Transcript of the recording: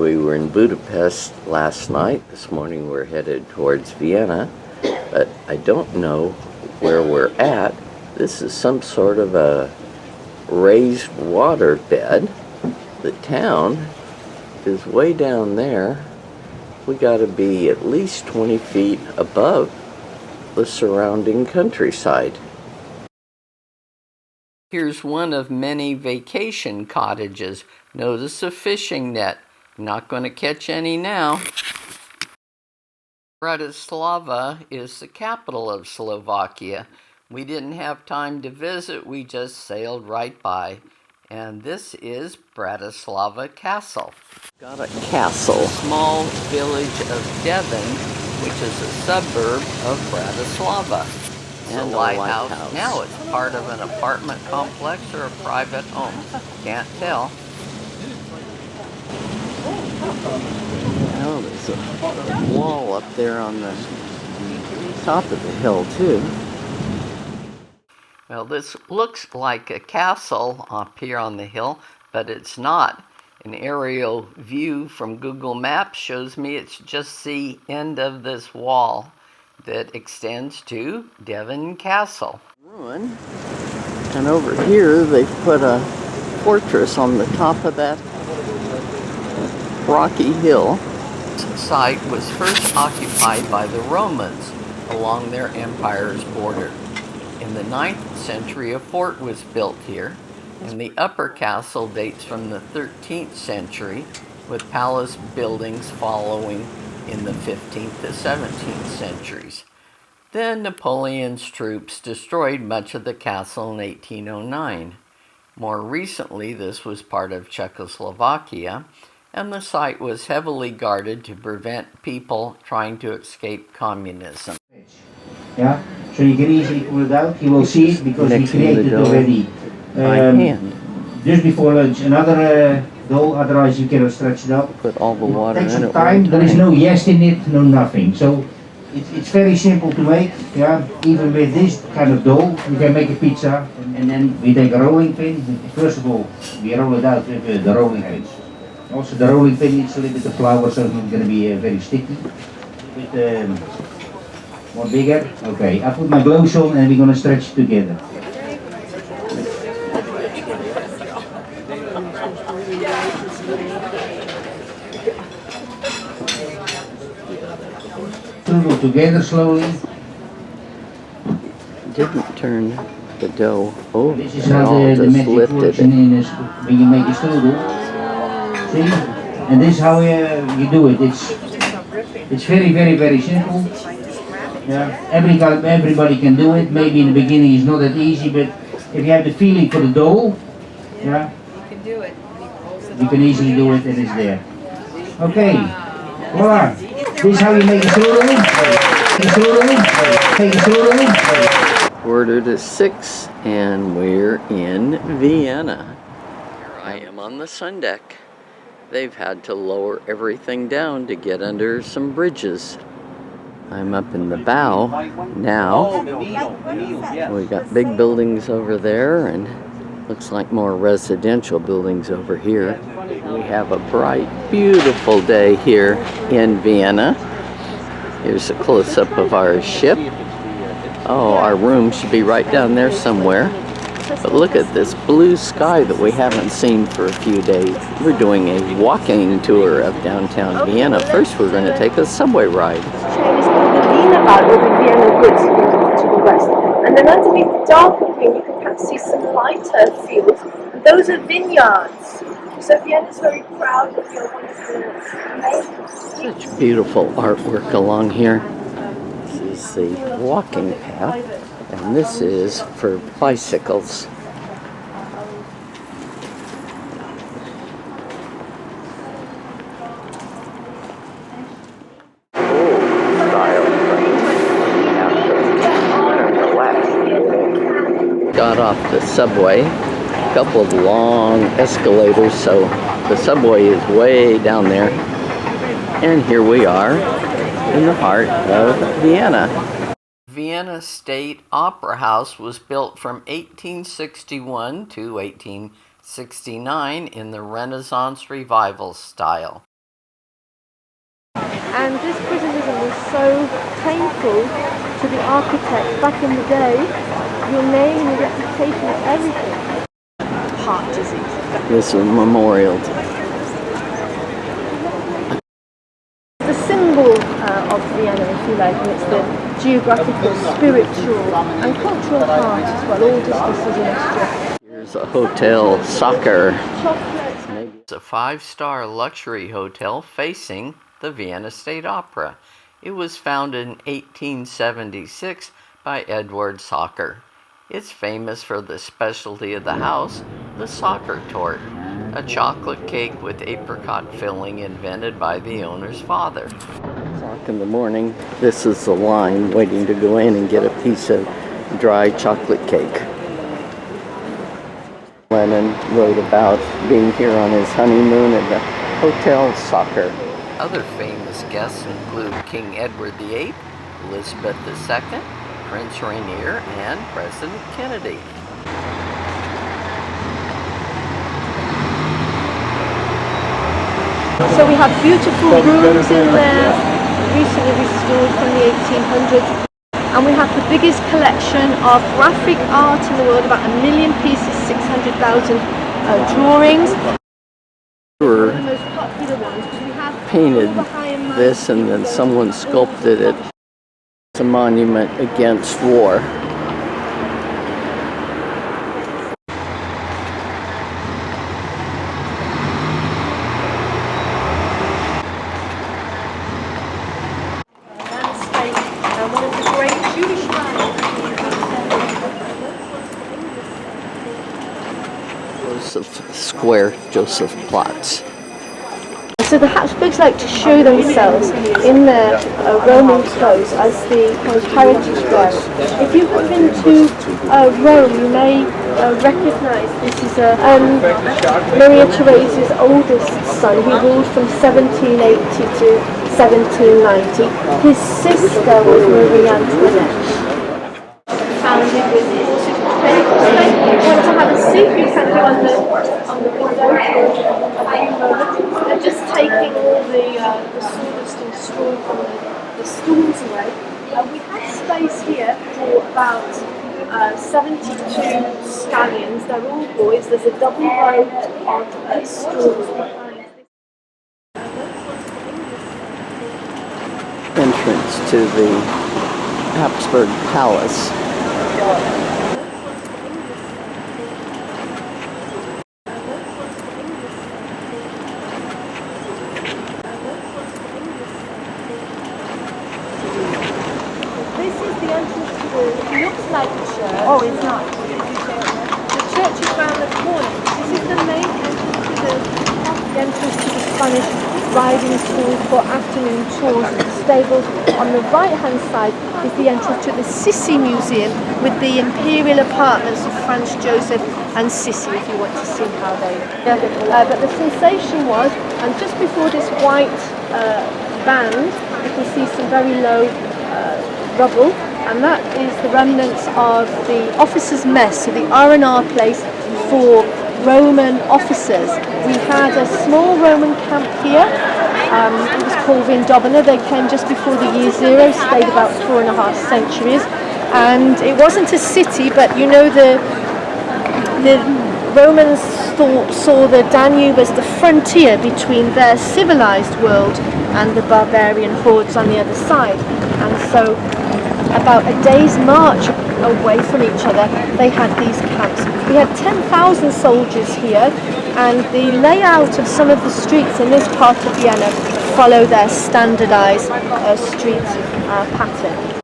We were in Budapest last night. This morning we're headed towards Vienna, but I don't know where we're at. This is some sort of a raised water bed. The town is way down there. We gotta be at least 20 feet above the surrounding countryside. Here's one of many vacation cottages. Notice a fishing net. Not going to catch any now. Bratislava is the capital of Slovakia. We didn't have time to visit, we just sailed right by. And this is Bratislava Castle. Got a castle. Small village of Devon, which is a suburb of Bratislava. And a lighthouse. Now it's part of an apartment complex or a private home. Can't tell. Oh, there's a wall up there on the top of the hill, too. Well, this looks like a castle up here on the hill, but it's not. An aerial view from Google Maps shows me it's just the end of this wall that extends to Devon Castle. Ruin. And over here they've put a fortress on the top of that rocky hill. This site was first occupied by the Romans along their empire's border. In the 9th century, a fort was built here, and the upper castle dates from the 13th century, with palace buildings following in the 15th to 17th centuries. Then Napoleon's troops destroyed much of the castle in 1809. More recently, this was part of Czechoslovakia, and the site was heavily guarded to prevent people trying to escape communism. Yeah, so you can easily pull it out. You will see it because we created it already just before lunch. Another dough, otherwise you cannot stretch it up. Put all the water in it. Takes some time. There is no yeast in it, no nothing. So it's very simple to make. Yeah, even with this kind of dough, you can make a pizza. And then we take a rolling pin. First of all, we roll it out with the rolling pin. Also, the rolling pin needs a little bit of flour, so it's not going to be very sticky. More bigger? Okay, I put my gloves on and we're going to stretch together. Turn it together slowly. Didn't turn the dough over. This is how the magic works when you make a strudel. See? And this is how you do it. It's very, very, very simple. Yeah, everybody can do it. Maybe in the beginning it's not that easy, but if you have the feeling for the dough, yeah, you can do it. You can easily do it, and it's there. Okay, voila. This is how you make a strudel. Take a strudel. Quarter to 6, and we're in Vienna. Here I am on the sun deck. They've had to lower everything down to get under some bridges. I'm up in the bow now. We got big buildings over there and looks like more residential buildings over here. We have a bright, beautiful day here in Vienna. Here's a close-up of our ship. Oh, our room should be right down there somewhere. But look at this blue sky that we haven't seen for a few days. We're doing a walking tour of downtown Vienna. First, we're going to take a subway ride. Vienna goods to the west. And then underneath the darker green, you can perhaps see some lighter fields. And those are vineyards. So Vienna's very proud of your wonderful. Such beautiful artwork along here. This is the walking path, and this is for bicycles. Got off the subway, a couple of long escalators, so the subway is way down there. And here we are in the heart of Vienna. Vienna State Opera House was built from 1861 to 1869 in the Renaissance Revival style. And this criticism was so painful to the architect back in the day. Your name, your reputation, is everything. Heart disease. This is Memorial. The symbol of Vienna, if you like, and it's the geographical, spiritual, and cultural heart as well, all discussed as an extra. Here's a hotel, Soccer. Chocolate. Maybe it's a 5-star luxury hotel facing the Vienna State Opera. It was founded in 1876 by Edward Soccer. It's famous for the specialty of the house, the Soccer Torte, a chocolate cake with apricot filling invented by the owner's father. 8:00 in the morning, this is the line waiting to go in and get a piece of dry chocolate cake. Lennon wrote about being here on his honeymoon at the Hotel Soccer. Other famous guests include King Edward VIII, Elizabeth II, Prince Rainier, and President Kennedy. So we have beautiful rooms in there, recently restored from the 1800s. And we have the biggest collection of graphic art in the world, about 1 million pieces, 600,000 drawings. Sure. The most popular ones, we have Painted this and then someone sculpted it. It's a monument against war. One of the great Jewish Joseph Square, Joseph Platz. So the Habsburgs like to show themselves in their Roman clothes as the kind of heritage wearers. If you have been to Rome, you may recognise this is Maria Theresa's oldest son. He ruled from 1780 to 1790. His sister was Marie Antoinette. Founded with his want to have a seat, you can go on the window for a few moments. They're just taking all the sawdust and straw from the stools away. We have space here for about 72 stallions. They're all boys. There's a double row of stalls behind. Entrance to the Habsburg Palace. This is the entrance to the, it looks like a church. Oh, it's not. The church is round the corner. This is the main entrance to the Spanish riding school for afternoon tours of the stables. On the right hand side is the entrance to the Sissi Museum with the imperial apartments of Franz Joseph and Sissi, if you want to see how they but the sensation was, and just before this white band, you can see some very low rubble, and that is the remnants of the officers' mess, so the R&R place for Roman officers. We had a small Roman camp here. It was called Vindobina. They came just before the year 0, stayed about 4.5 centuries, and it wasn't a city, but you know the Romans saw the Danube as the frontier between their civilized world and the barbarian hordes on the other side, and so about a day's march away from each other they had these camps. We had 10,000 soldiers here, and the layout of some of the streets in this part of Vienna follow their standardized street pattern.